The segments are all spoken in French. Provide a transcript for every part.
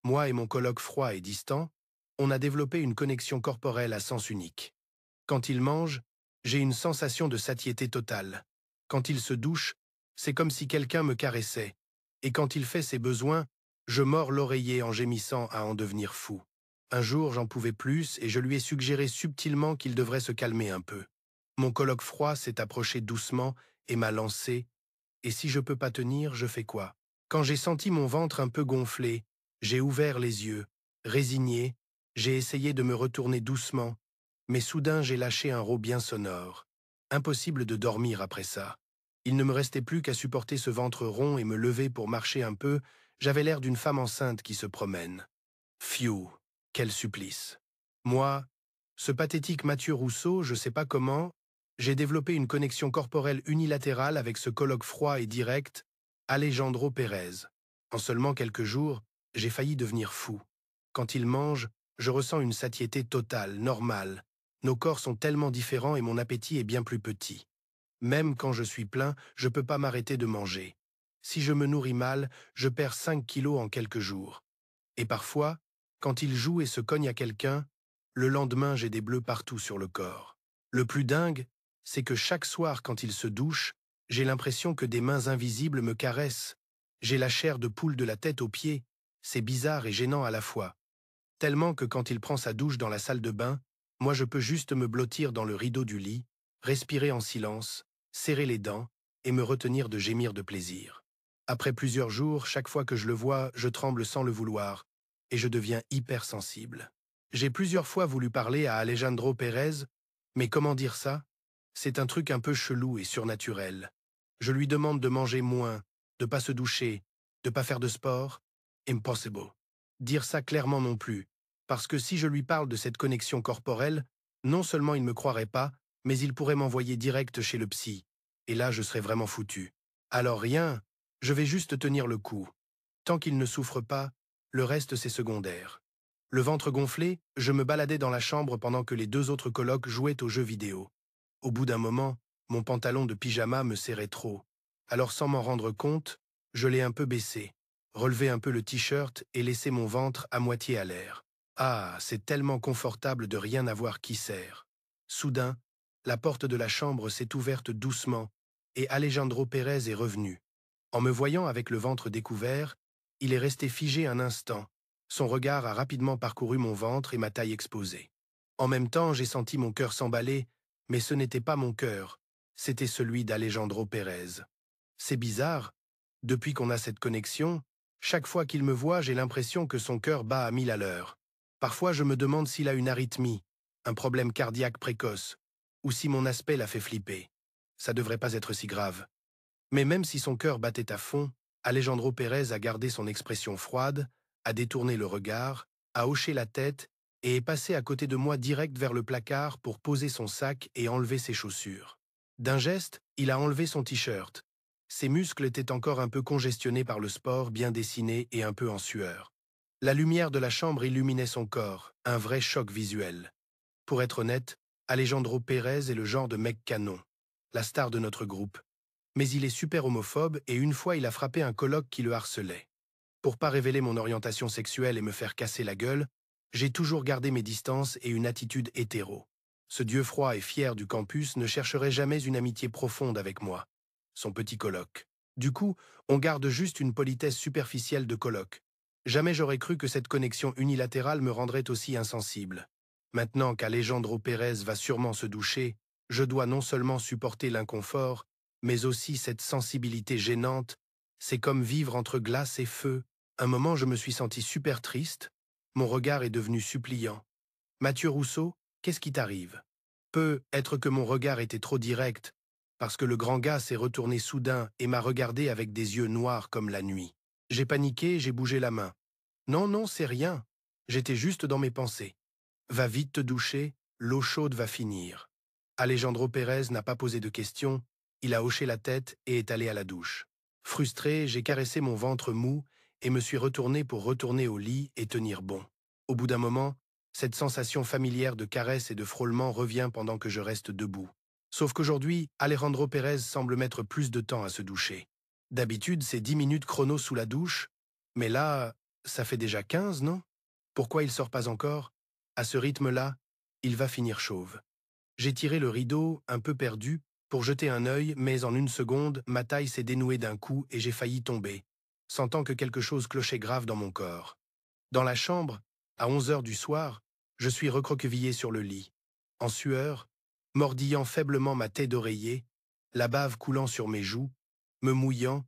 Moi et mon coloc froid et distant, on a développé une connexion corporelle à sens unique. Quand il mange, j'ai une sensation de satiété totale. Quand il se douche, c'est comme si quelqu'un me caressait. Et quand il fait ses besoins, je mords l'oreiller en gémissant à en devenir fou. Un jour, j'en pouvais plus et je lui ai suggéré subtilement qu'il devrait se calmer un peu. Mon coloc froid s'est approché doucement et m'a lancé. Et si je peux pas tenir, je fais quoi? Quand j'ai senti mon ventre un peu gonflé, j'ai ouvert les yeux. Résigné, j'ai essayé de me retourner doucement, mais soudain j'ai lâché un rot bien sonore. Impossible de dormir après ça. Il ne me restait plus qu'à supporter ce ventre rond et me lever pour marcher un peu. J'avais l'air d'une femme enceinte qui se promène. Pfiou, quel supplice. Moi, ce pathétique Mathieu Rousseau, je sais pas comment, j'ai développé une connexion corporelle unilatérale avec ce colloque froid et direct, Alejandro Pérez. En seulement quelques jours, j'ai failli devenir fou. Quand il mange, je ressens une satiété totale, normale. Nos corps sont tellement différents et mon appétit est bien plus petit. Même quand je suis plein, je peux pas m'arrêter de manger. Si je me nourris mal, je perds 5 kilos en quelques jours. Et parfois, quand il joue et se cogne à quelqu'un, le lendemain j'ai des bleus partout sur le corps. Le plus dingue, c'est que chaque soir quand il se douche, j'ai l'impression que des mains invisibles me caressent. J'ai la chair de poule de la tête aux pieds. C'est bizarre et gênant à la fois. Tellement que quand il prend sa douche dans la salle de bain, moi je peux juste me blottir dans le rideau du lit, respirer en silence, serrer les dents et me retenir de gémir de plaisir. Après plusieurs jours, chaque fois que je le vois, je tremble sans le vouloir et je deviens hypersensible. J'ai plusieurs fois voulu parler à Alejandro Pérez, mais comment dire ça? C'est un truc un peu chelou et surnaturel. Je lui demande de manger moins, de pas se doucher, de pas faire de sport. Impossible. Dire ça clairement non plus, parce que si je lui parle de cette connexion corporelle, non seulement il ne me croirait pas, mais il pourrait m'envoyer direct chez le psy. Et là, je serais vraiment foutu. Alors rien, je vais juste tenir le coup. Tant qu'il ne souffre pas, le reste c'est secondaire. Le ventre gonflé, je me baladais dans la chambre pendant que les deux autres colocs jouaient aux jeux vidéo. Au bout d'un moment, mon pantalon de pyjama me serrait trop. Alors sans m'en rendre compte, je l'ai un peu baissé, relevé un peu le t-shirt et laissé mon ventre à moitié à l'air. Ah, c'est tellement confortable de rien avoir qui serre. Soudain, la porte de la chambre s'est ouverte doucement et Alejandro Pérez est revenu. En me voyant avec le ventre découvert, il est resté figé un instant. Son regard a rapidement parcouru mon ventre et ma taille exposée. En même temps, j'ai senti mon cœur s'emballer, mais ce n'était pas mon cœur, c'était celui d'Alejandro Pérez. C'est bizarre. Depuis qu'on a cette connexion, chaque fois qu'il me voit, j'ai l'impression que son cœur bat à 1000 à l'heure. Parfois, je me demande s'il a une arythmie, un problème cardiaque précoce, ou si mon aspect l'a fait flipper. Ça devrait pas être si grave. Mais même si son cœur battait à fond, Alejandro Pérez a gardé son expression froide, a détourné le regard, a hoché la tête et est passé à côté de moi direct vers le placard pour poser son sac et enlever ses chaussures. D'un geste, il a enlevé son t-shirt. Ses muscles étaient encore un peu congestionnés par le sport, bien dessinés et un peu en sueur. La lumière de la chambre illuminait son corps, un vrai choc visuel. Pour être honnête, Alejandro Pérez est le genre de mec canon, la star de notre groupe. Mais il est super homophobe et une fois il a frappé un coloc qui le harcelait. Pour pas révéler mon orientation sexuelle et me faire casser la gueule, j'ai toujours gardé mes distances et une attitude hétéro. Ce dieu froid et fier du campus ne chercherait jamais une amitié profonde avec moi, son petit coloc. Du coup, on garde juste une politesse superficielle de coloc. Jamais j'aurais cru que cette connexion unilatérale me rendrait aussi insensible. Maintenant qu'Alejandro Pérez va sûrement se doucher, je dois non seulement supporter l'inconfort, mais aussi cette sensibilité gênante. C'est comme vivre entre glace et feu. Un moment, je me suis senti super triste. Mon regard est devenu suppliant. Mathieu Rousseau, qu'est-ce qui t'arrive? Peut être que mon regard était trop direct, parce que le grand gars s'est retourné soudain et m'a regardé avec des yeux noirs comme la nuit. J'ai paniqué, j'ai bougé la main. Non, non, c'est rien. J'étais juste dans mes pensées. Va vite te doucher, l'eau chaude va finir. Alejandro Pérez n'a pas posé de questions, il a hoché la tête et est allé à la douche. Frustré, j'ai caressé mon ventre mou et me suis retourné pour retourner au lit et tenir bon. Au bout d'un moment, cette sensation familière de caresse et de frôlement revient pendant que je reste debout. Sauf qu'aujourd'hui, Alejandro Pérez semble mettre plus de temps à se doucher. D'habitude, c'est 10 minutes chrono sous la douche, mais là, Ça fait déjà 15, non? Pourquoi il sort pas encore? À ce rythme-là, il va finir chauve. J'ai tiré le rideau, un peu perdu, pour jeter un œil, mais en une seconde, ma taille s'est dénouée d'un coup et j'ai failli tomber, sentant que quelque chose clochait grave dans mon corps. Dans la chambre, à 11 heures du soir, je suis recroquevillé sur le lit, en sueur, mordillant faiblement ma tête d'oreiller, la bave coulant sur mes joues, me mouillant,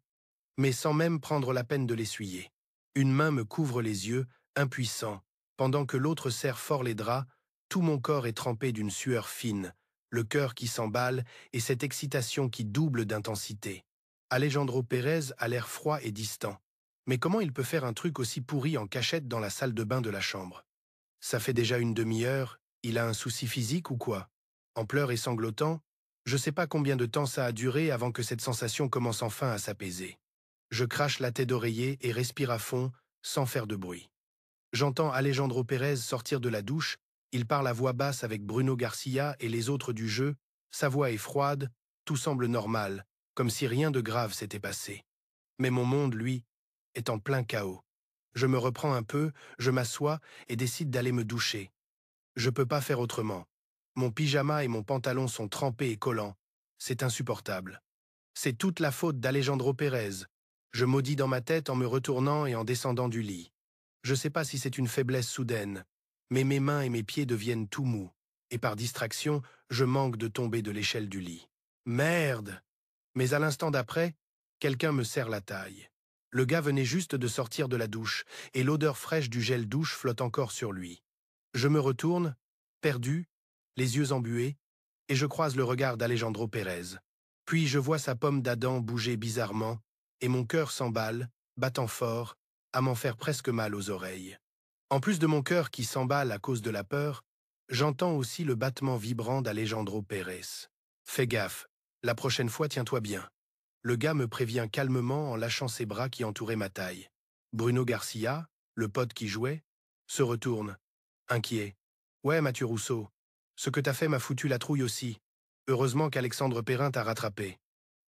mais sans même prendre la peine de l'essuyer. Une main me couvre les yeux, impuissant, pendant que l'autre serre fort les draps, tout mon corps est trempé d'une sueur fine, le cœur qui s'emballe et cette excitation qui double d'intensité. Alejandro Pérez a l'air froid et distant. Mais comment il peut faire un truc aussi pourri en cachette dans la salle de bain de la chambre? Ça fait déjà une demi-heure, il a un souci physique ou quoi? En pleurs et sanglotant, je sais pas combien de temps ça a duré avant que cette sensation commence enfin à s'apaiser. Je crache la tête d'oreiller et respire à fond, sans faire de bruit. J'entends Alejandro Pérez sortir de la douche, il parle à voix basse avec Bruno Garcia et les autres du jeu, sa voix est froide, tout semble normal, comme si rien de grave s'était passé. Mais mon monde, lui, est en plein chaos. Je me reprends un peu, je m'assois et décide d'aller me doucher. Je peux pas faire autrement. Mon pyjama et mon pantalon sont trempés et collants. C'est insupportable. C'est toute la faute d'Alejandro Pérez. Je maudis dans ma tête en me retournant et en descendant du lit. Je sais pas si c'est une faiblesse soudaine, mais mes mains et mes pieds deviennent tout mous, et par distraction, je manque de tomber de l'échelle du lit. Merde! Mais à l'instant d'après, quelqu'un me serre la taille. Le gars venait juste de sortir de la douche, et l'odeur fraîche du gel douche flotte encore sur lui. Je me retourne, perdu, les yeux embués, et je croise le regard d'Alejandro Pérez. Puis je vois sa pomme d'Adam bouger bizarrement, et mon cœur s'emballe, battant fort, à m'en faire presque mal aux oreilles. En plus de mon cœur qui s'emballe à cause de la peur, j'entends aussi le battement vibrant d'Alejandro Pérez. Fais gaffe, la prochaine fois tiens-toi bien. Le gars me prévient calmement en lâchant ses bras qui entouraient ma taille. Bruno Garcia, le pote qui jouait, se retourne, inquiet. Ouais, Mathieu Rousseau, ce que t'as fait m'a foutu la trouille aussi. Heureusement qu'Alexandre Perrin t'a rattrapé.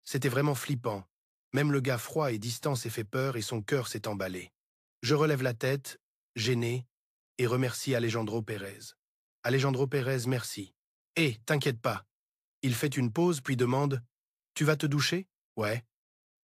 C'était vraiment flippant. Même le gars froid et distant s'est fait peur et son cœur s'est emballé. Je relève la tête, gêné, et remercie Alejandro Pérez. Alejandro Pérez, merci. Hé, t'inquiète pas. Il fait une pause puis demande « Tu vas te doucher ?»« Ouais. »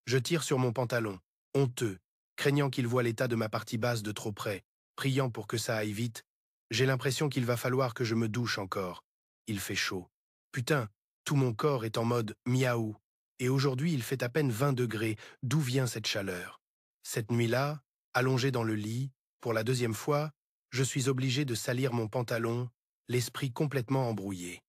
Je tire sur mon pantalon, honteux, craignant qu'il voie l'état de ma partie basse de trop près, priant pour que ça aille vite. J'ai l'impression qu'il va falloir que je me douche encore. Il fait chaud. Putain, tout mon corps est en mode miaou. Et aujourd'hui, il fait à peine 20 degrés. D'où vient cette chaleur? Cette nuit-là, allongé dans le lit, pour la deuxième fois, je suis obligé de salir mon pantalon, l'esprit complètement embrouillé.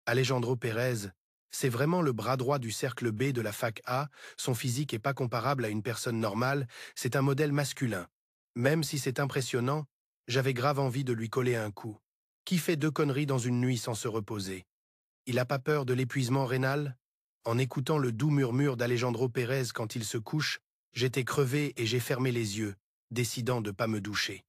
Alejandro Pérez, c'est vraiment le bras droit du cercle B de la fac A, son physique est pas comparable à une personne normale, c'est un modèle masculin. Même si c'est impressionnant, j'avais grave envie de lui coller un coup. Qui fait 2 conneries dans une nuit sans se reposer? Il a pas peur de l'épuisement rénal? En écoutant le doux murmure d'Alejandro Pérez quand il se couche, j'étais crevé et j'ai fermé les yeux, décidant de pas me doucher.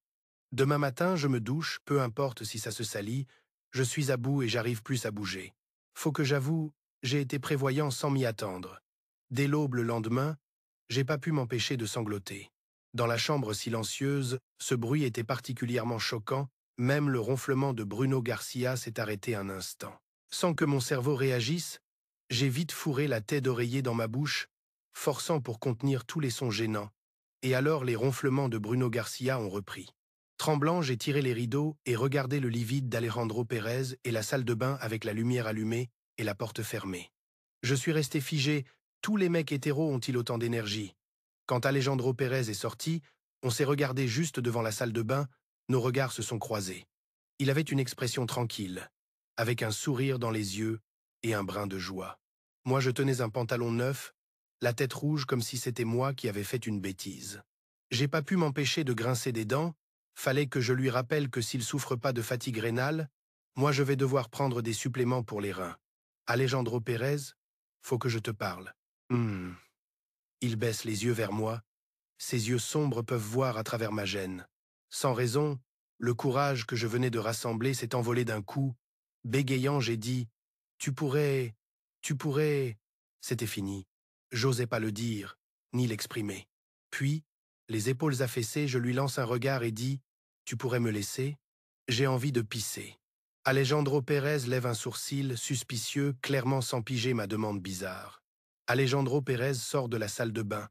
Demain matin, je me douche, peu importe si ça se salit, je suis à bout et j'arrive plus à bouger. Faut que j'avoue, j'ai été prévoyant sans m'y attendre. Dès l'aube le lendemain, j'ai pas pu m'empêcher de sangloter. Dans la chambre silencieuse, ce bruit était particulièrement choquant, même le ronflement de Bruno Garcia s'est arrêté un instant. Sans que mon cerveau réagisse, j'ai vite fourré la tête d'oreiller dans ma bouche, forçant pour contenir tous les sons gênants, et alors les ronflements de Bruno Garcia ont repris. Tremblant, j'ai tiré les rideaux et regardé le lit vide d'Alejandro Pérez et la salle de bain avec la lumière allumée et la porte fermée. Je suis resté figé, tous les mecs hétéros ont-ils autant d'énergie? Quand Alejandro Pérez est sorti, on s'est regardé juste devant la salle de bain, nos regards se sont croisés. Il avait une expression tranquille, avec un sourire dans les yeux et un brin de joie. Moi, je tenais un pantalon neuf, la tête rouge comme si c'était moi qui avais fait une bêtise. J'ai pas pu m'empêcher de grincer des dents. Fallait que je lui rappelle que s'il souffre pas de fatigue rénale, moi je vais devoir prendre des suppléments pour les reins. Alejandro Pérez, faut que je te parle. Il baisse les yeux vers moi. Ses yeux sombres peuvent voir à travers ma gêne. Sans raison, le courage que je venais de rassembler s'est envolé d'un coup. Bégayant, j'ai dit « Tu pourrais... tu pourrais... » C'était fini. J'osais pas le dire, ni l'exprimer. Puis, Les épaules affaissées, je lui lance un regard et dis « Tu pourrais me laisser ?» J'ai envie de pisser. Alejandro Pérez lève un sourcil, suspicieux, clairement sans piger ma demande bizarre. Alejandro Pérez sort de la salle de bain.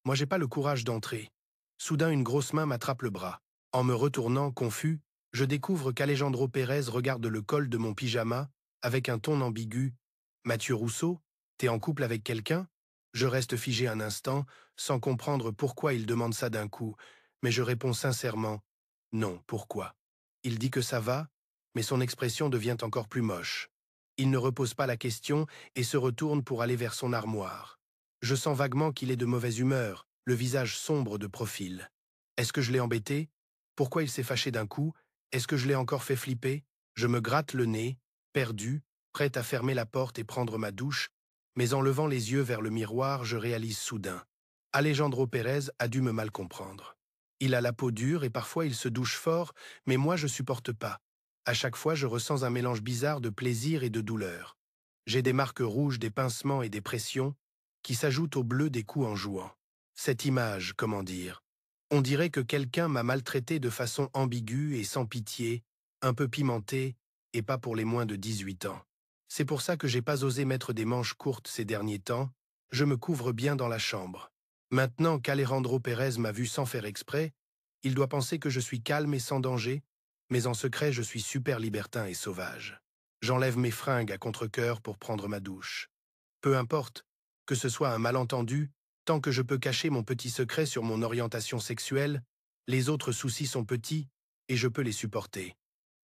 Moi, j'ai pas le courage d'entrer. Soudain, une grosse main m'attrape le bras. En me retournant, confus, je découvre qu'Alejandro Pérez regarde le col de mon pyjama avec un ton ambigu. « Mathieu Rousseau, t'es en couple avec quelqu'un ?» Je reste figé un instant, sans comprendre pourquoi il demande ça d'un coup, mais je réponds sincèrement « Non, pourquoi ?» Il dit que ça va, mais son expression devient encore plus moche. Il ne repose pas la question et se retourne pour aller vers son armoire. Je sens vaguement qu'il est de mauvaise humeur, le visage sombre de profil. Est-ce que je l'ai embêté? Pourquoi il s'est fâché d'un coup? Est-ce que je l'ai encore fait flipper? Je me gratte le nez, perdu, prêt à fermer la porte et prendre ma douche, mais en levant les yeux vers le miroir, je réalise soudain. Alejandro Pérez a dû me mal comprendre. Il a la peau dure et parfois il se douche fort, mais moi je supporte pas. À chaque fois, je ressens un mélange bizarre de plaisir et de douleur. J'ai des marques rouges, des pincements et des pressions qui s'ajoutent au bleu des coups en jouant. Cette image, comment dire? On dirait que quelqu'un m'a maltraité de façon ambiguë et sans pitié, un peu pimentée, et pas pour les moins de 18 ans. C'est pour ça que j'ai pas osé mettre des manches courtes ces derniers temps, je me couvre bien dans la chambre. Maintenant qu'Alejandro Pérez m'a vu sans faire exprès, il doit penser que je suis calme et sans danger, mais en secret je suis super libertin et sauvage. J'enlève mes fringues à contre-cœur pour prendre ma douche. Peu importe, que ce soit un malentendu, tant que je peux cacher mon petit secret sur mon orientation sexuelle, les autres soucis sont petits et je peux les supporter.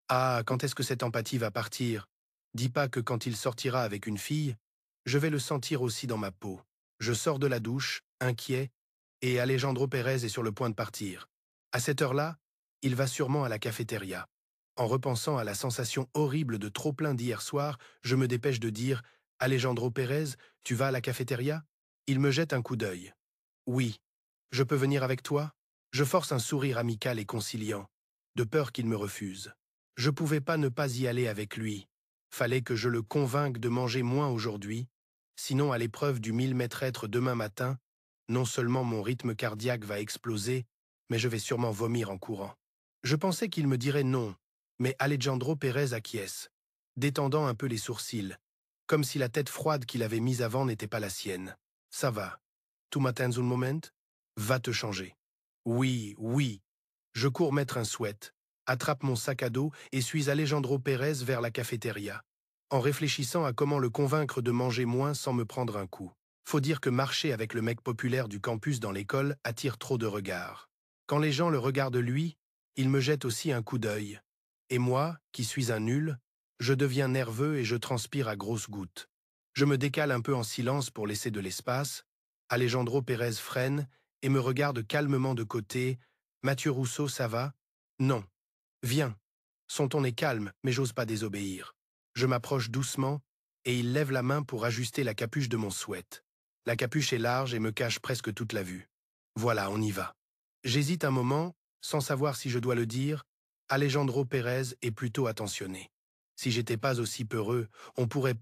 Ah, quand est-ce que cette empathie va partir? Dis pas que quand il sortira avec une fille, je vais le sentir aussi dans ma peau. Je sors de la douche, inquiet, et Alejandro Pérez est sur le point de partir. À cette heure-là, il va sûrement à la cafétéria. En repensant à la sensation horrible de trop-plein d'hier soir, je me dépêche de dire « Alejandro Pérez, tu vas à la cafétéria ?» Il me jette un coup d'œil. « Oui. Je peux venir avec toi ?» Je force un sourire amical et conciliant, de peur qu'il me refuse. Je pouvais pas ne pas y aller avec lui. Fallait que je le convainque de manger moins aujourd'hui, sinon à l'épreuve du 1000 m demain matin, non seulement mon rythme cardiaque va exploser, mais je vais sûrement vomir en courant. Je pensais qu'il me dirait non, mais Alejandro Pérez acquiesce, détendant un peu les sourcils, comme si la tête froide qu'il avait mise avant n'était pas la sienne. Ça va. Tu m'attends un moment? Va te changer. Oui, oui. Je cours mettre un sweat, attrape mon sac à dos et suis Alejandro Pérez vers la cafétéria, en réfléchissant à comment le convaincre de manger moins sans me prendre un coup. Faut dire que marcher avec le mec populaire du campus dans l'école attire trop de regards. Quand les gens le regardent lui, il me jette aussi un coup d'œil. Et moi, qui suis un nul, je deviens nerveux et je transpire à grosses gouttes. Je me décale un peu en silence pour laisser de l'espace. Alejandro Pérez freine et me regarde calmement de côté. « Mathieu Rousseau, ça va ?»« Non. »« Viens. » Son ton est calme, mais j'ose pas désobéir. Je m'approche doucement et il lève la main pour ajuster la capuche de mon sweat. La capuche est large et me cache presque toute la vue. Voilà, on y va. J'hésite un moment, sans savoir si je dois le dire. Alejandro Pérez est plutôt attentionné. Si j'étais pas aussi peureux, on pourrait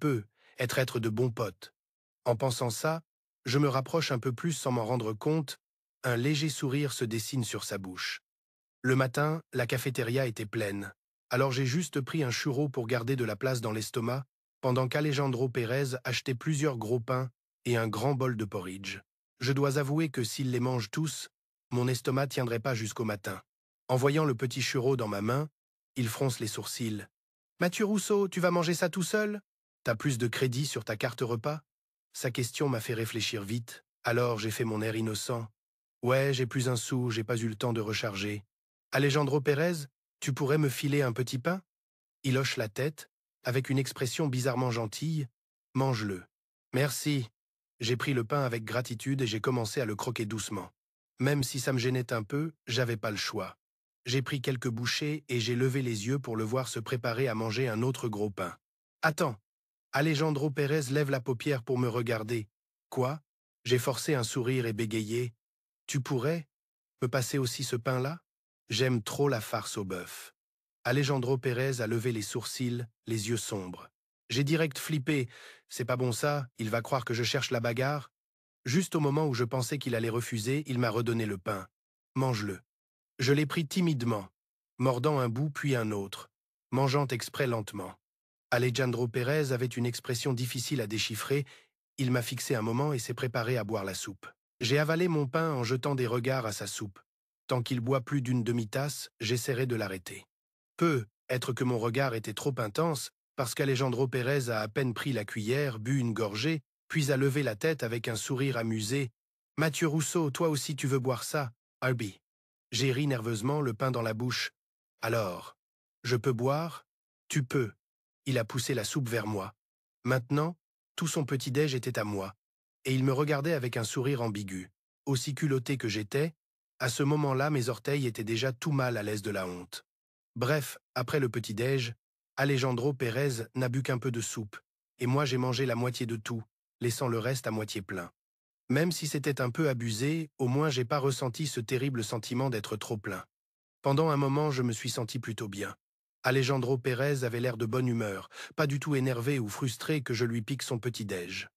être de bons potes. En pensant ça, je me rapproche un peu plus sans m'en rendre compte. Un léger sourire se dessine sur sa bouche. Le matin, la cafétéria était pleine. Alors j'ai juste pris un churro pour garder de la place dans l'estomac, pendant qu'Alejandro Pérez achetait plusieurs gros pains et un grand bol de porridge. Je dois avouer que s'il les mange tous, mon estomac tiendrait pas jusqu'au matin. En voyant le petit churro dans ma main, il fronce les sourcils. « Mathieu Rousseau, tu vas manger ça tout seul? T'as plus de crédit sur ta carte repas ?» Sa question m'a fait réfléchir vite, alors j'ai fait mon air innocent. « Ouais, j'ai plus un sou, j'ai pas eu le temps de recharger. »« Alejandro Pérez, tu pourrais me filer un petit pain ?» Il hoche la tête, avec une expression bizarrement gentille. « Mange-le. »« Merci. » J'ai pris le pain avec gratitude et j'ai commencé à le croquer doucement. Même si ça me gênait un peu, j'avais pas le choix. J'ai pris quelques bouchées et j'ai levé les yeux pour le voir se préparer à manger un autre gros pain. « Attends !» Alejandro Pérez lève la paupière pour me regarder. « Quoi ?» J'ai forcé un sourire et bégayé. « Tu pourrais me passer aussi ce pain-là? J'aime trop la farce au bœuf. » Alejandro Pérez a levé les sourcils, les yeux sombres. J'ai direct flippé. C'est pas bon ça, il va croire que je cherche la bagarre. Juste au moment où je pensais qu'il allait refuser, il m'a redonné le pain. mange-le. Je l'ai pris timidement, mordant un bout puis un autre, mangeant exprès lentement. Alejandro Pérez avait une expression difficile à déchiffrer. Il m'a fixé un moment et s'est préparé à boire la soupe. J'ai avalé mon pain en jetant des regards à sa soupe. Tant qu'il boit plus d'une demi-tasse, j'essaierai de l'arrêter. Peut être que mon regard était trop intense, parce qu'Alejandro Pérez a à peine pris la cuillère, bu une gorgée, puis a levé la tête avec un sourire amusé. « Mathieu Rousseau, toi aussi tu veux boire ça, Harby ?» J'ai ri nerveusement, le pain dans la bouche. « Alors, je peux boire ?»« Tu peux. » Il a poussé la soupe vers moi. Maintenant, tout son petit-déj était à moi, et il me regardait avec un sourire ambigu. Aussi culotté que j'étais, à ce moment-là, mes orteils étaient déjà tout mal à l'aise de la honte. Bref, après le petit-déj, Alejandro Pérez n'a bu qu'un peu de soupe, et moi j'ai mangé la moitié de tout, laissant le reste à moitié plein. Même si c'était un peu abusé, au moins j'ai pas ressenti ce terrible sentiment d'être trop plein. Pendant un moment, je me suis senti plutôt bien. Alejandro Pérez avait l'air de bonne humeur, pas du tout énervé ou frustré que je lui pique son petit-déj.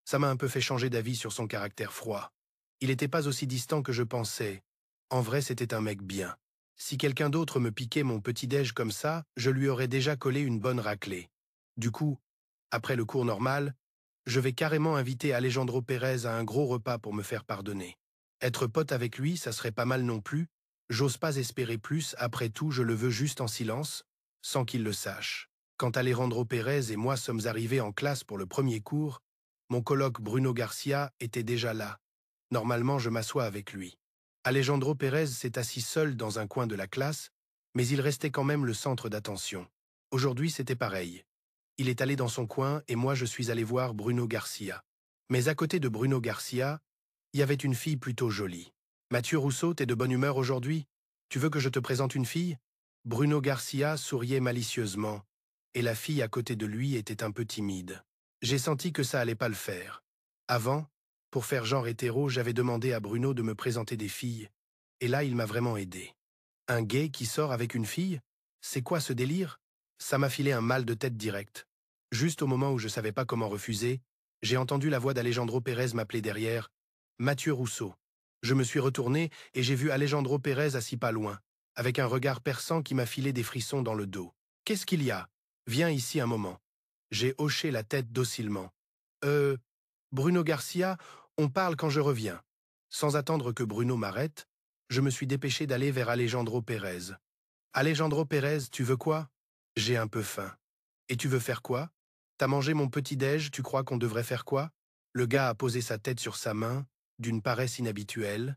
Ça m'a un peu fait changer d'avis sur son caractère froid. Il n'était pas aussi distant que je pensais. En vrai, c'était un mec bien. Si quelqu'un d'autre me piquait mon petit-déj comme ça, je lui aurais déjà collé une bonne raclée. Du coup, après le cours normal, je vais carrément inviter Alejandro Pérez à un gros repas pour me faire pardonner. Être pote avec lui, ça serait pas mal non plus. J'ose pas espérer plus, après tout, je le veux juste en silence, sans qu'il le sache. Quand Alejandro Pérez et moi sommes arrivés en classe pour le premier cours, mon coloc Bruno Garcia était déjà là. Normalement, je m'assois avec lui. Alejandro Pérez s'est assis seul dans un coin de la classe, mais il restait quand même le centre d'attention. Aujourd'hui, c'était pareil. Il est allé dans son coin et moi je suis allé voir Bruno Garcia. Mais à côté de Bruno Garcia, il y avait une fille plutôt jolie. « Mathieu Rousseau, t'es de bonne humeur aujourd'hui? Tu veux que je te présente une fille ?» Bruno Garcia souriait malicieusement, et la fille à côté de lui était un peu timide. J'ai senti que ça allait pas le faire. Avant, pour faire genre hétéro, j'avais demandé à Bruno de me présenter des filles, et là il m'a vraiment aidé. Un gay qui sort avec une fille? C'est quoi ce délire? Ça m'a filé un mal de tête direct. Juste au moment où je savais pas comment refuser, j'ai entendu la voix d'Alejandro Pérez m'appeler derrière. « Mathieu Rousseau ». Je me suis retourné et j'ai vu Alejandro Pérez assis pas loin, avec un regard perçant qui m'a filé des frissons dans le dos. « Qu'est-ce qu'il y a? Viens ici un moment. » J'ai hoché la tête docilement. Bruno Garcia, on parle quand je reviens. » Sans attendre que Bruno m'arrête, je me suis dépêché d'aller vers Alejandro Pérez. « Alejandro Pérez, tu veux quoi? J'ai un peu faim. » « Et tu veux faire quoi? T'as mangé mon petit-déj, tu crois qu'on devrait faire quoi ?» Le gars a posé sa tête sur sa main, d'une paresse inhabituelle.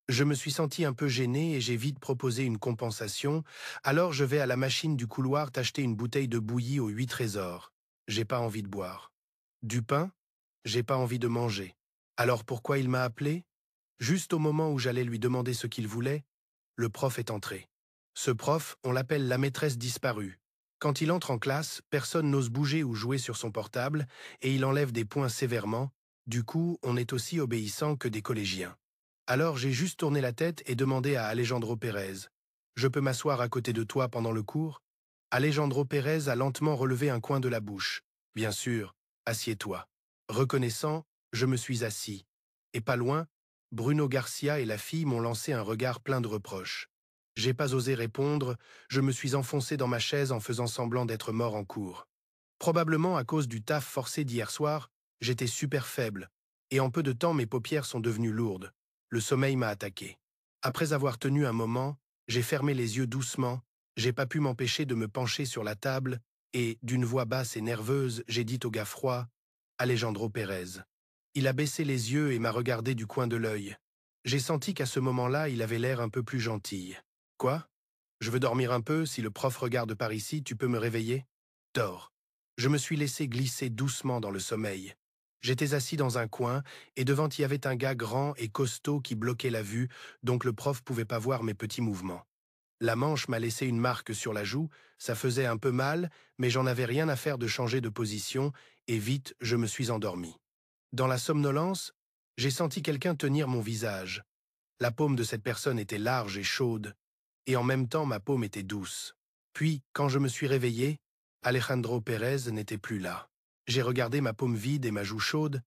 Je me suis senti un peu gêné et j'ai vite proposé une compensation. Alors je vais à la machine du couloir t'acheter une bouteille de bouillie aux 8 trésors. J'ai pas envie de boire. Du pain? J'ai pas envie de manger. Alors pourquoi il m'a appelé? Juste au moment où j'allais lui demander ce qu'il voulait, le prof est entré. Ce prof, on l'appelle la maîtresse disparue. Quand il entre en classe, personne n'ose bouger ou jouer sur son portable et il enlève des points sévèrement. Du coup, on est aussi obéissant que des collégiens. Alors j'ai juste tourné la tête et demandé à Alejandro Pérez. « Je peux m'asseoir à côté de toi pendant le cours ?» Alejandro Pérez a lentement relevé un coin de la bouche. « Bien sûr, assieds-toi. » Reconnaissant, je me suis assis. Et pas loin, Bruno Garcia et la fille m'ont lancé un regard plein de reproches. J'ai pas osé répondre, je me suis enfoncé dans ma chaise en faisant semblant d'être mort en cours. Probablement à cause du taf forcé d'hier soir, j'étais super faible, et en peu de temps mes paupières sont devenues lourdes. Le sommeil m'a attaqué. Après avoir tenu un moment, j'ai fermé les yeux doucement, j'ai pas pu m'empêcher de me pencher sur la table, et, d'une voix basse et nerveuse, j'ai dit au gars froid, « Alejandro Pérez ». Il a baissé les yeux et m'a regardé du coin de l'œil. J'ai senti qu'à ce moment-là, il avait l'air un peu plus gentil. « Quoi? Je veux dormir un peu, si le prof regarde par ici, tu peux me réveiller? » Dors. Je me suis laissé glisser doucement dans le sommeil. J'étais assis dans un coin, et devant y avait un gars grand et costaud qui bloquait la vue, donc le prof pouvait pas voir mes petits mouvements. La manche m'a laissé une marque sur la joue, ça faisait un peu mal, mais j'en avais rien à faire de changer de position, et vite, je me suis endormi. Dans la somnolence, j'ai senti quelqu'un tenir mon visage. La paume de cette personne était large et chaude, et en même temps ma paume était douce. Puis, quand je me suis réveillé, Alejandro Pérez n'était plus là. J'ai regardé ma paume vide et ma joue chaude,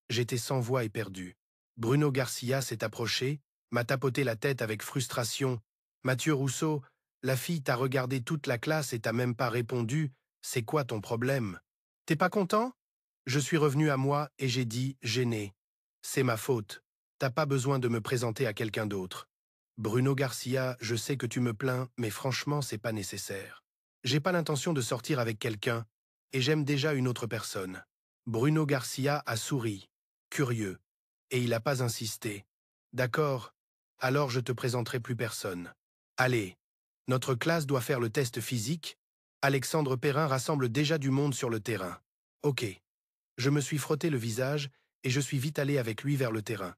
j'étais sans voix et perdu. Bruno Garcia s'est approché, m'a tapoté la tête avec frustration. Mathieu Rousseau, la fille t'a regardé toute la classe et t'a même pas répondu. C'est quoi ton problème? T'es pas content? Je suis revenu à moi et j'ai dit, gêné. C'est ma faute. T'as pas besoin de me présenter à quelqu'un d'autre. Bruno Garcia, je sais que tu me plains, mais franchement, c'est pas nécessaire. J'ai pas l'intention de sortir avec quelqu'un, et j'aime déjà une autre personne. Bruno Garcia a souri, curieux, et il a pas insisté. D'accord, alors je te présenterai plus personne. Allez, notre classe doit faire le test physique. Alexandre Perrin rassemble déjà du monde sur le terrain. Ok. Je me suis frotté le visage et je suis vite allé avec lui vers le terrain.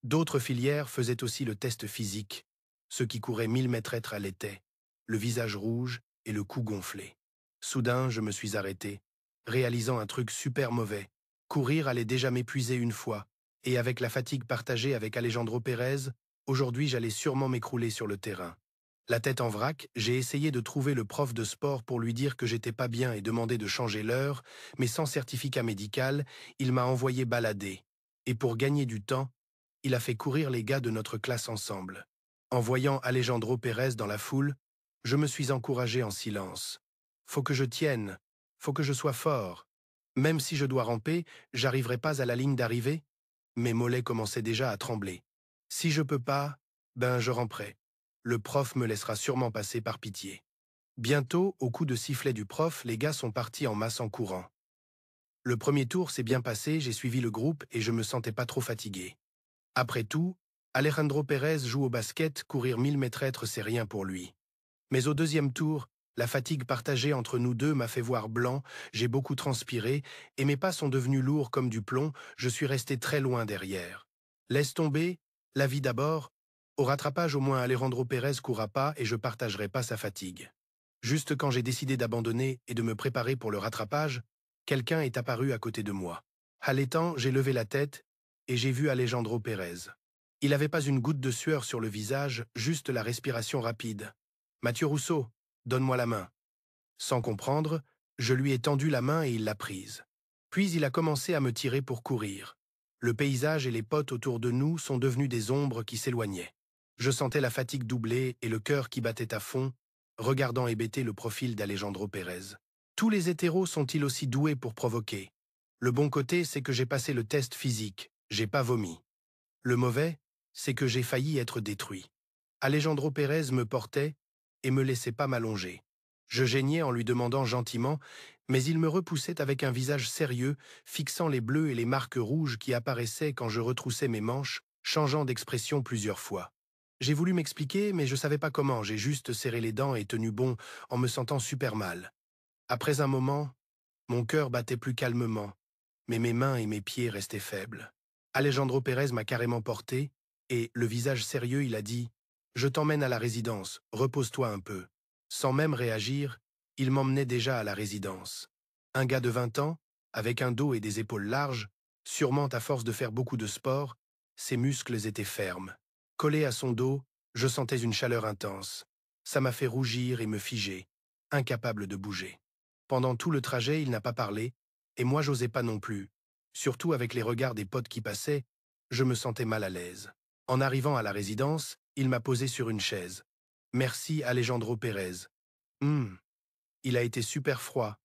D'autres filières faisaient aussi le test physique. Ceux qui couraient 1000 mètres l'étaient, le visage rouge et le cou gonflé. Soudain, je me suis arrêté, réalisant un truc super mauvais. Courir allait déjà m'épuiser une fois, et avec la fatigue partagée avec Alejandro Pérez, aujourd'hui j'allais sûrement m'écrouler sur le terrain. La tête en vrac, j'ai essayé de trouver le prof de sport pour lui dire que j'étais pas bien et demander de changer l'heure, mais sans certificat médical, il m'a envoyé balader. Et pour gagner du temps, il a fait courir les gars de notre classe ensemble. En voyant Alejandro Pérez dans la foule, je me suis encouragé en silence. Faut que je tienne, faut que je sois fort. Même si je dois ramper, j'arriverai pas à la ligne d'arrivée. Mes mollets commençaient déjà à trembler. Si je peux pas, ben je ramperai. Le prof me laissera sûrement passer par pitié. Bientôt, au coup de sifflet du prof, les gars sont partis en masse en courant. Le premier tour s'est bien passé, j'ai suivi le groupe et je me sentais pas trop fatigué. Après tout, Alejandro Pérez joue au basket, courir 1000 mètres c'est rien pour lui. Mais au deuxième tour, la fatigue partagée entre nous deux m'a fait voir blanc, j'ai beaucoup transpiré, et mes pas sont devenus lourds comme du plomb, je suis resté très loin derrière. Laisse tomber, la vie d'abord. Au rattrapage, au moins Alejandro Pérez courra pas et je partagerai pas sa fatigue. Juste quand j'ai décidé d'abandonner et de me préparer pour le rattrapage, quelqu'un est apparu à côté de moi. Haletant, j'ai levé la tête et j'ai vu Alejandro Pérez. Il n'avait pas une goutte de sueur sur le visage, juste la respiration rapide. Mathieu Rousseau, donne-moi la main. Sans comprendre, je lui ai tendu la main et il l'a prise. Puis il a commencé à me tirer pour courir. Le paysage et les potes autour de nous sont devenus des ombres qui s'éloignaient. Je sentais la fatigue doubler et le cœur qui battait à fond, regardant hébété le profil d'Alejandro Pérez. Tous les hétéros sont-ils aussi doués pour provoquer? Le bon côté, c'est que j'ai passé le test physique, j'ai pas vomi. Le mauvais, c'est que j'ai failli être détruit. Alejandro Pérez me portait et me laissait pas m'allonger. Je geignais en lui demandant gentiment, mais il me repoussait avec un visage sérieux, fixant les bleus et les marques rouges qui apparaissaient quand je retroussais mes manches, changeant d'expression plusieurs fois. J'ai voulu m'expliquer, mais je savais pas comment, j'ai juste serré les dents et tenu bon en me sentant super mal. Après un moment, mon cœur battait plus calmement, mais mes mains et mes pieds restaient faibles. Alejandro Pérez m'a carrément porté, et, le visage sérieux, il a dit « Je t'emmène à la résidence, repose-toi un peu ». Sans même réagir, il m'emmenait déjà à la résidence. Un gars de 20 ans, avec un dos et des épaules larges, sûrement à force de faire beaucoup de sport, ses muscles étaient fermes. Collé à son dos, je sentais une chaleur intense. Ça m'a fait rougir et me figer, incapable de bouger. Pendant tout le trajet, il n'a pas parlé, et moi j'osais pas non plus. Surtout avec les regards des potes qui passaient, je me sentais mal à l'aise. En arrivant à la résidence, il m'a posé sur une chaise. Merci Alejandro Pérez. Il a été super froid.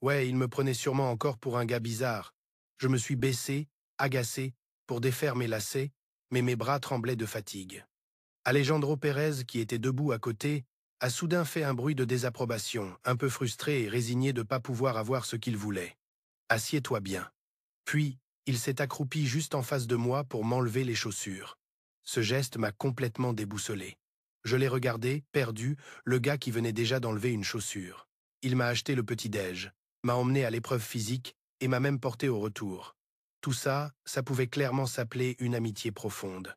Ouais, il me prenait sûrement encore pour un gars bizarre. Je me suis baissé, agacé, pour défaire mes lacets, mais mes bras tremblaient de fatigue. Alejandro Pérez, qui était debout à côté, a soudain fait un bruit de désapprobation, un peu frustré et résigné de ne pas pouvoir avoir ce qu'il voulait. Assieds-toi bien. Puis, il s'est accroupi juste en face de moi pour m'enlever les chaussures. Ce geste m'a complètement déboussolé. Je l'ai regardé, perdu, le gars qui venait déjà d'enlever une chaussure. Il m'a acheté le petit-déj, m'a emmené à l'épreuve physique et m'a même porté au retour. Tout ça, ça pouvait clairement s'appeler une amitié profonde.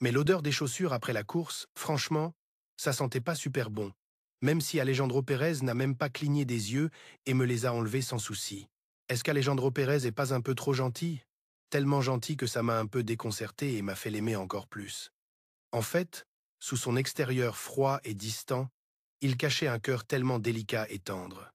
Mais l'odeur des chaussures après la course, franchement, ça sentait pas super bon, même si Alejandro Pérez n'a même pas cligné des yeux et me les a enlevés sans souci. Est-ce qu'Alejandro Pérez est pas un peu trop gentil? Tellement gentil que ça m'a un peu déconcerté et m'a fait l'aimer encore plus. En fait, sous son extérieur froid et distant, il cachait un cœur tellement délicat et tendre.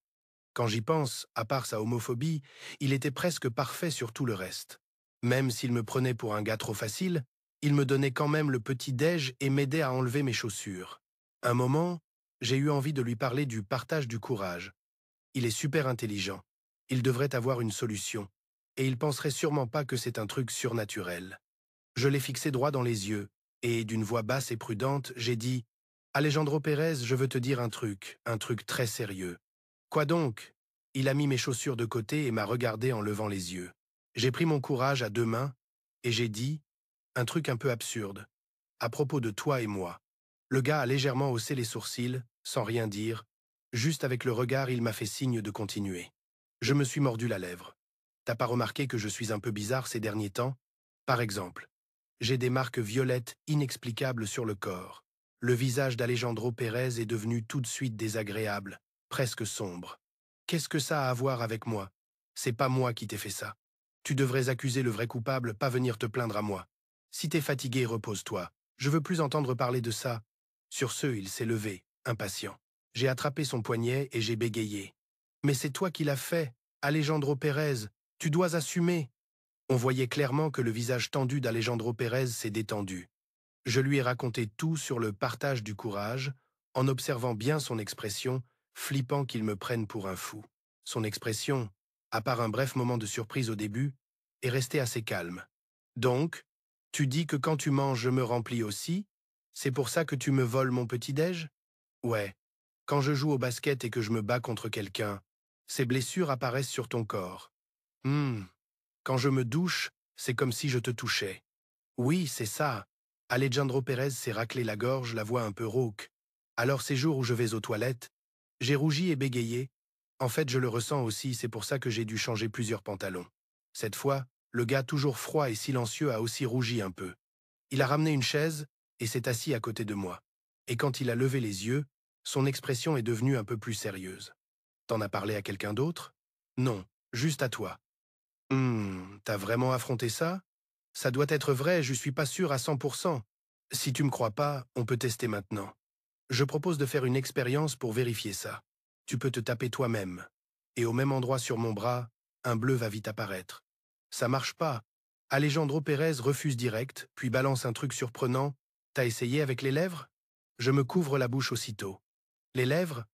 Quand j'y pense, à part sa homophobie, il était presque parfait sur tout le reste. Même s'il me prenait pour un gars trop facile, Il me donnait quand même le petit-déj et m'aidait à enlever mes chaussures. Un moment, j'ai eu envie de lui parler du partage du courage. Il est super intelligent. Il devrait avoir une solution. Et il penserait sûrement pas que c'est un truc surnaturel. Je l'ai fixé droit dans les yeux, et d'une voix basse et prudente, j'ai dit « Alejandro Pérez, je veux te dire un truc très sérieux. » Quoi donc? Il a mis mes chaussures de côté et m'a regardé en levant les yeux. J'ai pris mon courage à deux mains, et j'ai dit un truc un peu absurde, à propos de toi et moi. Le gars a légèrement haussé les sourcils, sans rien dire. Juste avec le regard, il m'a fait signe de continuer. Je me suis mordu la lèvre. T'as pas remarqué que je suis un peu bizarre ces derniers temps? Par exemple, j'ai des marques violettes inexplicables sur le corps. Le visage d'Alejandro Pérez est devenu tout de suite désagréable, presque sombre. Qu'est-ce que ça a à voir avec moi? C'est pas moi qui t'ai fait ça. Tu devrais accuser le vrai coupable, pas venir te plaindre à moi. Si t'es fatigué, repose-toi. Je veux plus entendre parler de ça. Sur ce, il s'est levé, impatient. J'ai attrapé son poignet et j'ai bégayé. Mais c'est toi qui l'as fait, Alejandro Pérez. Tu dois assumer. On voyait clairement que le visage tendu d'Alejandro Pérez s'est détendu. Je lui ai raconté tout sur le partage du courage, en observant bien son expression, flippant qu'il me prenne pour un fou. Son expression, à part un bref moment de surprise au début, est restée assez calme. Donc, tu dis que quand tu manges, je me remplis aussi? C'est pour ça que tu me voles mon petit-déj? Ouais. Quand je joue au basket et que je me bats contre quelqu'un, ces blessures apparaissent sur ton corps. Quand je me douche, c'est comme si je te touchais. Oui, c'est ça. Alejandro Pérez s'est raclé la gorge, la voix un peu rauque. Alors ces jours où je vais aux toilettes, j'ai rougi et bégayé. En fait, je le ressens aussi, c'est pour ça que j'ai dû changer plusieurs pantalons. Cette fois, le gars toujours froid et silencieux a aussi rougi un peu. Il a ramené une chaise et s'est assis à côté de moi. Et quand il a levé les yeux, son expression est devenue un peu plus sérieuse. T'en as parlé à quelqu'un d'autre? Non, juste à toi. T'as vraiment affronté ça? Ça doit être vrai, je suis pas sûr à 100%. Si tu me crois pas, on peut tester maintenant. Je propose de faire une expérience pour vérifier ça. Tu peux te taper toi-même. Et au même endroit sur mon bras, un bleu va vite apparaître. Ça marche pas. Alejandro Pérez refuse direct, puis balance un truc surprenant. T'as essayé avec les lèvres? Je me couvre la bouche aussitôt. Les lèvres?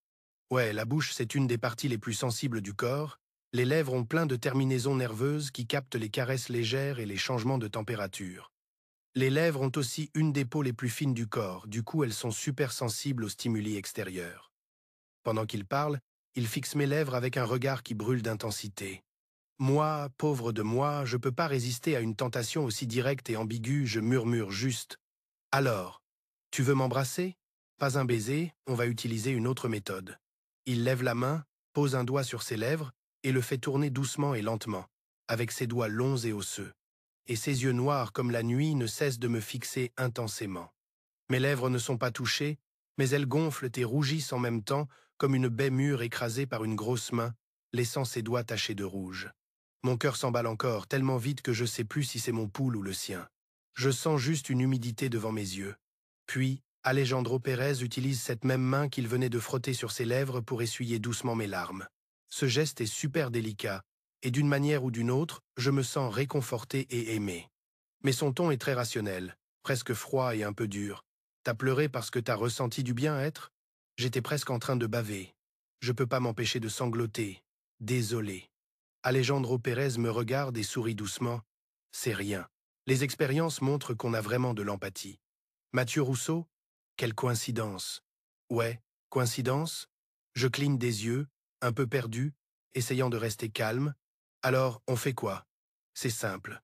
Ouais, la bouche, c'est une des parties les plus sensibles du corps. Les lèvres ont plein de terminaisons nerveuses qui captent les caresses légères et les changements de température. Les lèvres ont aussi une des peaux les plus fines du corps, du coup elles sont super sensibles aux stimuli extérieurs. Pendant qu'il parle, il fixe mes lèvres avec un regard qui brûle d'intensité. Moi, pauvre de moi, je peux pas résister à une tentation aussi directe et ambiguë, je murmure juste. Alors, tu veux m'embrasser? Pas un baiser, on va utiliser une autre méthode. Il lève la main, pose un doigt sur ses lèvres et le fait tourner doucement et lentement, avec ses doigts longs et osseux. Et ses yeux noirs comme la nuit ne cessent de me fixer intensément. Mes lèvres ne sont pas touchées, mais elles gonflent et rougissent en même temps comme une baie mûre écrasée par une grosse main, laissant ses doigts tachés de rouge. Mon cœur s'emballe encore, tellement vite que je sais plus si c'est mon pouls ou le sien. Je sens juste une humidité devant mes yeux. Puis, Alejandro Pérez utilise cette même main qu'il venait de frotter sur ses lèvres pour essuyer doucement mes larmes. Ce geste est super délicat, et d'une manière ou d'une autre, je me sens réconforté et aimé. Mais son ton est très rationnel, presque froid et un peu dur. T'as pleuré parce que t'as ressenti du bien-être? J'étais presque en train de baver. Je peux pas m'empêcher de sangloter. Désolé. Alejandro Pérez me regarde et sourit doucement. C'est rien. Les expériences montrent qu'on a vraiment de l'empathie. Mathieu Rousseau? Quelle coïncidence. Ouais, coïncidence? Je cligne des yeux, un peu perdu, essayant de rester calme. Alors, on fait quoi? C'est simple.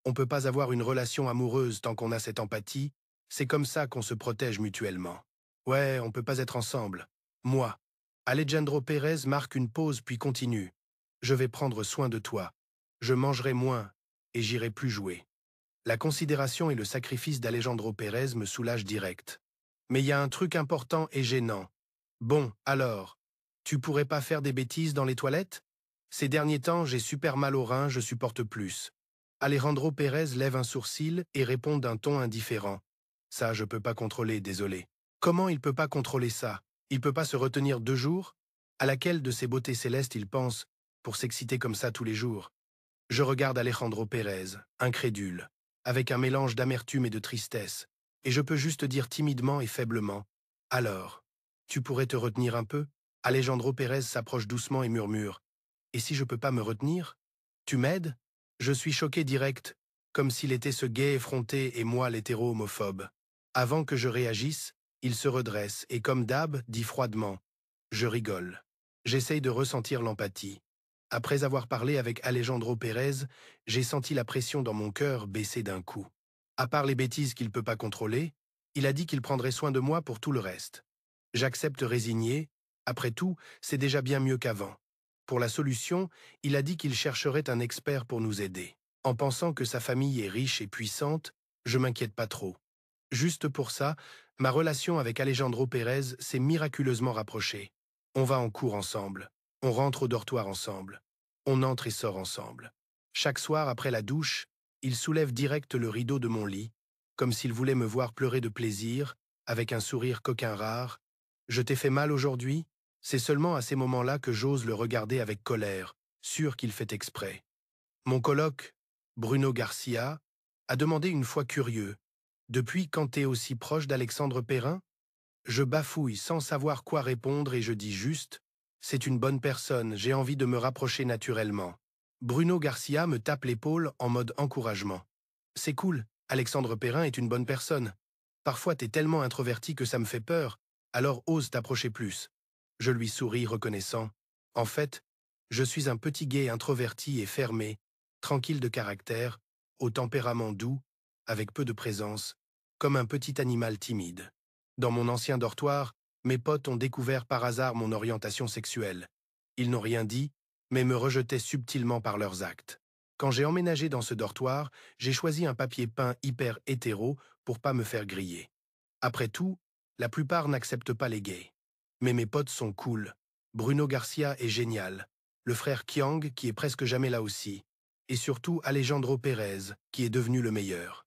On peut pas avoir une relation amoureuse tant qu'on a cette empathie. C'est comme ça qu'on se protège mutuellement. Ouais, on peut pas être ensemble. Moi. Alejandro Pérez marque une pause puis continue. Je vais prendre soin de toi. Je mangerai moins et j'irai plus jouer. La considération et le sacrifice d'Alejandro Pérez me soulagent direct. Mais il y a un truc important et gênant. Bon, alors, tu pourrais pas faire des bêtises dans les toilettes? Ces derniers temps, j'ai super mal au rein, je supporte plus. Alejandro Pérez lève un sourcil et répond d'un ton indifférent. Ça, je peux pas contrôler, désolé. Comment il peut pas contrôler ça? Il peut pas se retenir 2 jours? À laquelle de ces beautés célestes il pense, pour s'exciter comme ça tous les jours? Je regarde Alejandro Pérez, incrédule. avec un mélange d'amertume et de tristesse, et je peux juste dire timidement et faiblement: Alors, tu pourrais te retenir un peu? Alejandro Pérez s'approche doucement et murmure: Et si je peux pas me retenir? Tu m'aides? Je suis choqué direct, comme s'il était ce gay effronté et moi l'hétéro-homophobe. Avant que je réagisse, il se redresse et comme d'hab, dit froidement: Je rigole. J'essaye de ressentir l'empathie. Après avoir parlé avec Alejandro Pérez, j'ai senti la pression dans mon cœur baisser d'un coup. À part les bêtises qu'il ne peut pas contrôler, il a dit qu'il prendrait soin de moi pour tout le reste. J'accepte résigné. Après tout, c'est déjà bien mieux qu'avant. Pour la solution, il a dit qu'il chercherait un expert pour nous aider. En pensant que sa famille est riche et puissante, je m'inquiète pas trop. Juste pour ça, ma relation avec Alejandro Pérez s'est miraculeusement rapprochée. On va en cours ensemble. On rentre au dortoir ensemble. On entre et sort ensemble. Chaque soir, après la douche, il soulève direct le rideau de mon lit, comme s'il voulait me voir pleurer de plaisir, avec un sourire coquin rare. Je t'ai fait mal aujourd'hui? C'est seulement à ces moments-là que j'ose le regarder avec colère, sûr qu'il fait exprès. Mon coloc, Bruno Garcia, a demandé une fois curieux: Depuis quand t'es aussi proche d'Alexandre Perrin? Je bafouille sans savoir quoi répondre et je dis juste: C'est une bonne personne, j'ai envie de me rapprocher naturellement. Bruno Garcia me tape l'épaule en mode encouragement. C'est cool, Alexandre Perrin est une bonne personne. Parfois t'es tellement introverti que ça me fait peur, alors ose t'approcher plus. Je lui souris reconnaissant. En fait, je suis un petit gay introverti et fermé, tranquille de caractère, au tempérament doux, avec peu de présence, comme un petit animal timide. Dans mon ancien dortoir, mes potes ont découvert par hasard mon orientation sexuelle. Ils n'ont rien dit, mais me rejetaient subtilement par leurs actes. Quand j'ai emménagé dans ce dortoir, j'ai choisi un papier peint hyper hétéro pour pas me faire griller. Après tout, la plupart n'acceptent pas les gays. Mais mes potes sont cool. Bruno Garcia est génial. Le frère Kiang, qui est presque jamais là aussi. Et surtout Alejandro Pérez, qui est devenu le meilleur.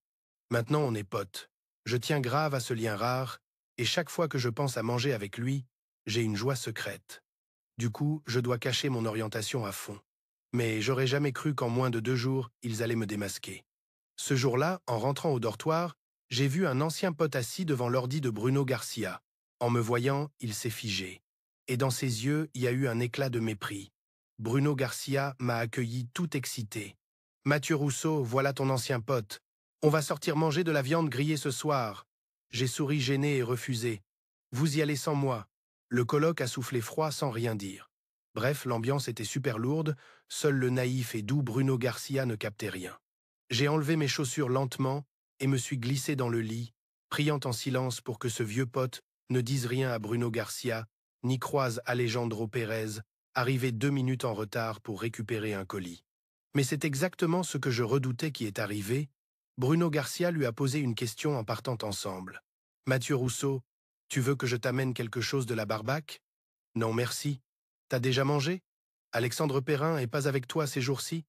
Maintenant on est potes. Je tiens grave à ce lien rare, et chaque fois que je pense à manger avec lui, j'ai une joie secrète. Du coup, je dois cacher mon orientation à fond. Mais j'aurais jamais cru qu'en moins de 2 jours, ils allaient me démasquer. Ce jour-là, en rentrant au dortoir, j'ai vu un ancien pote assis devant l'ordi de Bruno Garcia. En me voyant, il s'est figé. Et dans ses yeux, il y a eu un éclat de mépris. Bruno Garcia m'a accueilli tout excité. Mathieu Rousseau, voilà ton ancien pote. On va sortir manger de la viande grillée ce soir. J'ai souri gêné et refusé. Vous y allez sans moi. Le coloc a soufflé froid sans rien dire. Bref, l'ambiance était super lourde, seul le naïf et doux Bruno Garcia ne captait rien. J'ai enlevé mes chaussures lentement et me suis glissé dans le lit, priant en silence pour que ce vieux pote ne dise rien à Bruno Garcia, ni croise Alejandro Pérez, arrivé 2 minutes en retard pour récupérer un colis. Mais c'est exactement ce que je redoutais qui est arrivé. Bruno Garcia lui a posé une question en partant ensemble. Mathieu Rousseau, tu veux que je t'amène quelque chose de la barbaque? Non merci. T'as déjà mangé? Alexandre Perrin est pas avec toi ces jours-ci?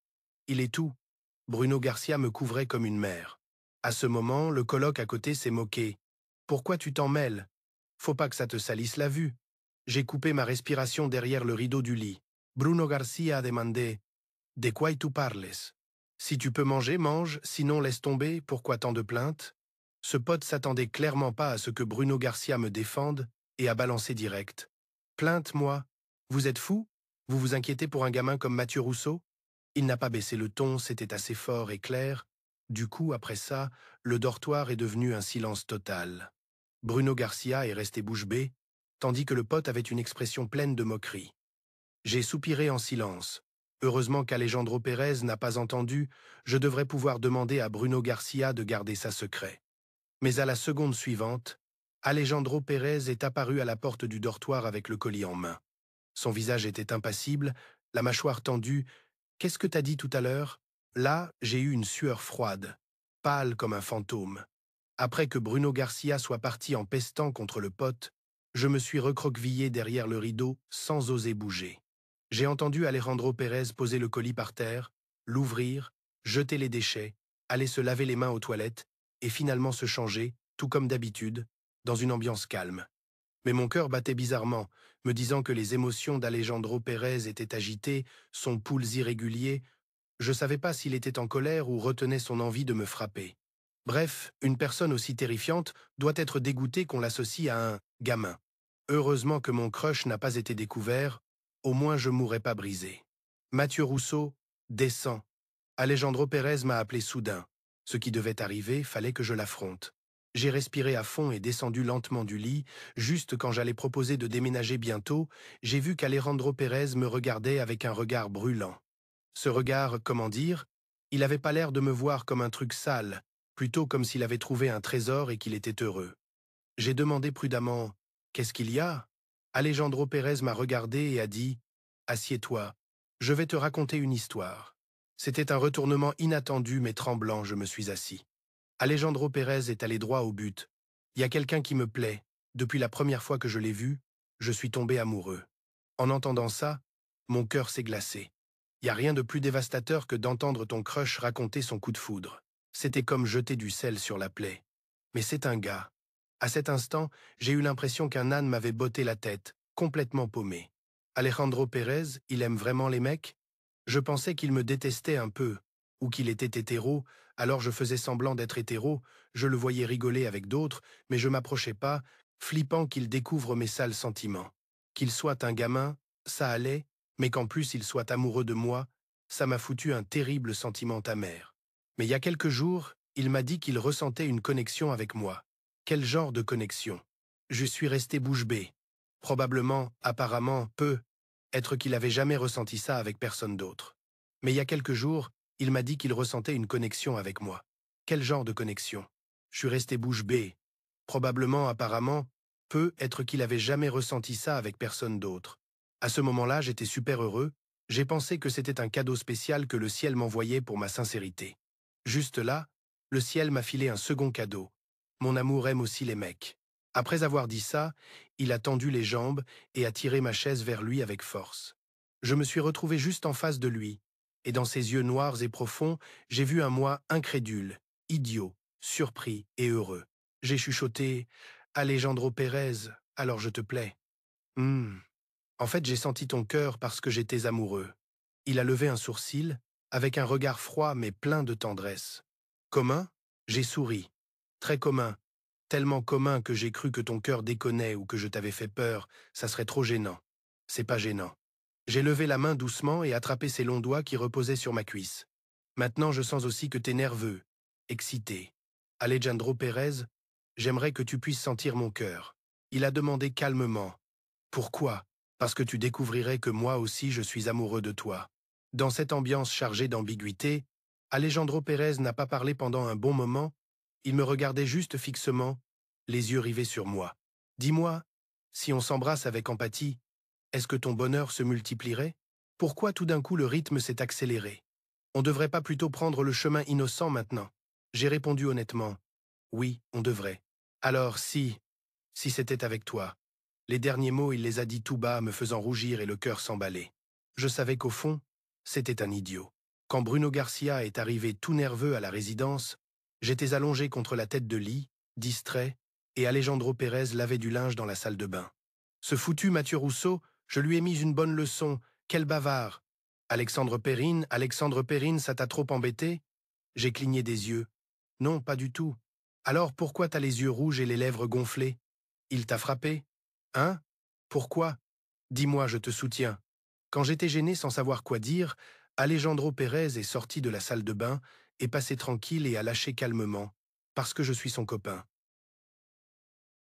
Il est tout. Bruno Garcia me couvrait comme une mère. À ce moment, le coloc à côté s'est moqué. Pourquoi tu t'en mêles? Faut pas que ça te salisse la vue. J'ai coupé ma respiration derrière le rideau du lit. Bruno Garcia a demandé: De quoi tu parles? Si tu peux manger, mange, sinon laisse tomber, pourquoi tant de plaintes? Ce pote s'attendait clairement pas à ce que Bruno Garcia me défende et a balancé direct. Plainte, moi? Vous êtes fou? Vous vous inquiétez pour un gamin comme Mathieu Rousseau? Il n'a pas baissé le ton, c'était assez fort et clair. Du coup, après ça, le dortoir est devenu un silence total. Bruno Garcia est resté bouche bée, tandis que le pote avait une expression pleine de moquerie. J'ai soupiré en silence. Heureusement qu'Alejandro Pérez n'a pas entendu, je devrais pouvoir demander à Bruno Garcia de garder ça secret. Mais à la seconde suivante, Alejandro Pérez est apparu à la porte du dortoir avec le colis en main. Son visage était impassible, la mâchoire tendue. Qu'est-ce que t'as dit tout à l'heure? Là, j'ai eu une sueur froide, pâle comme un fantôme. Après que Bruno Garcia soit parti en pestant contre le pote, je me suis recroquevillé derrière le rideau sans oser bouger. J'ai entendu Alejandro Pérez poser le colis par terre, l'ouvrir, jeter les déchets, aller se laver les mains aux toilettes et finalement se changer, tout comme d'habitude, dans une ambiance calme. Mais mon cœur battait bizarrement, me disant que les émotions d'Alejandro Pérez étaient agitées, son pouls irrégulier. Je savais pas s'il était en colère ou retenait son envie de me frapper. Bref, une personne aussi terrifiante doit être dégoûtée qu'on l'associe à un gamin. Heureusement que mon crush n'a pas été découvert, au moins je mourrais pas brisé. Mathieu Rousseau, descend. Alejandro Pérez m'a appelé soudain. Ce qui devait arriver, fallait que je l'affronte. J'ai respiré à fond et descendu lentement du lit. Juste quand j'allais proposer de déménager bientôt, j'ai vu qu'Alejandro Pérez me regardait avec un regard brûlant. Ce regard, comment dire, il avait pas l'air de me voir comme un truc sale, plutôt comme s'il avait trouvé un trésor et qu'il était heureux. J'ai demandé prudemment « Qu'est-ce qu'il y a ?» Alejandro Pérez m'a regardé et a dit « Assieds-toi, je vais te raconter une histoire. » C'était un retournement inattendu mais tremblant, je me suis assis. Alejandro Pérez est allé droit au but. Il y a quelqu'un qui me plaît. Depuis la première fois que je l'ai vu, je suis tombé amoureux. En entendant ça, mon cœur s'est glacé. Il n'y a rien de plus dévastateur que d'entendre ton crush raconter son coup de foudre. C'était comme jeter du sel sur la plaie. Mais c'est un gars. À cet instant, j'ai eu l'impression qu'un âne m'avait botté la tête, complètement paumé. Alejandro Pérez, il aime vraiment les mecs? Je pensais qu'il me détestait un peu, ou qu'il était hétéro, alors je faisais semblant d'être hétéro, je le voyais rigoler avec d'autres, mais je m'approchais pas, flippant qu'il découvre mes sales sentiments. Qu'il soit un gamin, ça allait, mais qu'en plus il soit amoureux de moi, ça m'a foutu un terrible sentiment amer. Mais il y a quelques jours, il m'a dit qu'il ressentait une connexion avec moi. Quel genre de connexion? Je suis resté bouche bée. Probablement, apparemment, peu. Être qu'il avait jamais ressenti ça avec personne d'autre. Mais il y a quelques jours, il m'a dit qu'il ressentait une connexion avec moi. Quel genre de connexion? Je suis resté bouche bée. Probablement, apparemment, peu être qu'il avait jamais ressenti ça avec personne d'autre. À ce moment-là, j'étais super heureux. J'ai pensé que c'était un cadeau spécial que le ciel m'envoyait pour ma sincérité. Juste là, le ciel m'a filé un second cadeau. Mon amour aime aussi les mecs. Après avoir dit ça, il a tendu les jambes et a tiré ma chaise vers lui avec force. Je me suis retrouvé juste en face de lui, et dans ses yeux noirs et profonds, j'ai vu un moi incrédule, idiot, surpris et heureux. J'ai chuchoté « Alejandro Pérez, alors je te plais. » En fait, j'ai senti ton cœur parce que j'étais amoureux. Il a levé un sourcil, avec un regard froid mais plein de tendresse. Commun? J'ai souri. Très commun. Tellement commun que j'ai cru que ton cœur déconnait ou que je t'avais fait peur, ça serait trop gênant. C'est pas gênant. J'ai levé la main doucement et attrapé ses longs doigts qui reposaient sur ma cuisse. Maintenant, je sens aussi que t'es nerveux, excité. Alejandro Pérez, j'aimerais que tu puisses sentir mon cœur. Il a demandé calmement. Pourquoi? Parce que tu découvrirais que moi aussi je suis amoureux de toi. Dans cette ambiance chargée d'ambiguïté, Alejandro Pérez n'a pas parlé pendant un bon moment. Il me regardait juste fixement, les yeux rivés sur moi. Dis-moi, si on s'embrasse avec empathie, est-ce que ton bonheur se multiplierait? Pourquoi tout d'un coup le rythme s'est accéléré? On devrait pas plutôt prendre le chemin innocent maintenant? J'ai répondu honnêtement. Oui, on devrait. Alors si c'était avec toi. Les derniers mots, il les a dit tout bas, me faisant rougir et le cœur s'emballer. Je savais qu'au fond, c'était un idiot. Quand Bruno Garcia est arrivé tout nerveux à la résidence, j'étais allongé contre la tête de lit, distrait, et Alejandro Pérez lavait du linge dans la salle de bain. Ce foutu Mathieu Rousseau, je lui ai mis une bonne leçon. Quel bavard! Alexandre Perrine, ça t'a trop embêté? J'ai cligné des yeux. Non, pas du tout. Alors pourquoi t'as les yeux rouges et les lèvres gonflées? Il t'a frappé? Hein? Pourquoi? Dis-moi, je te soutiens. Quand j'étais gêné sans savoir quoi dire, Alejandro Pérez est sorti de la salle de bain, est passé tranquille et a lâché calmement, parce que je suis son copain.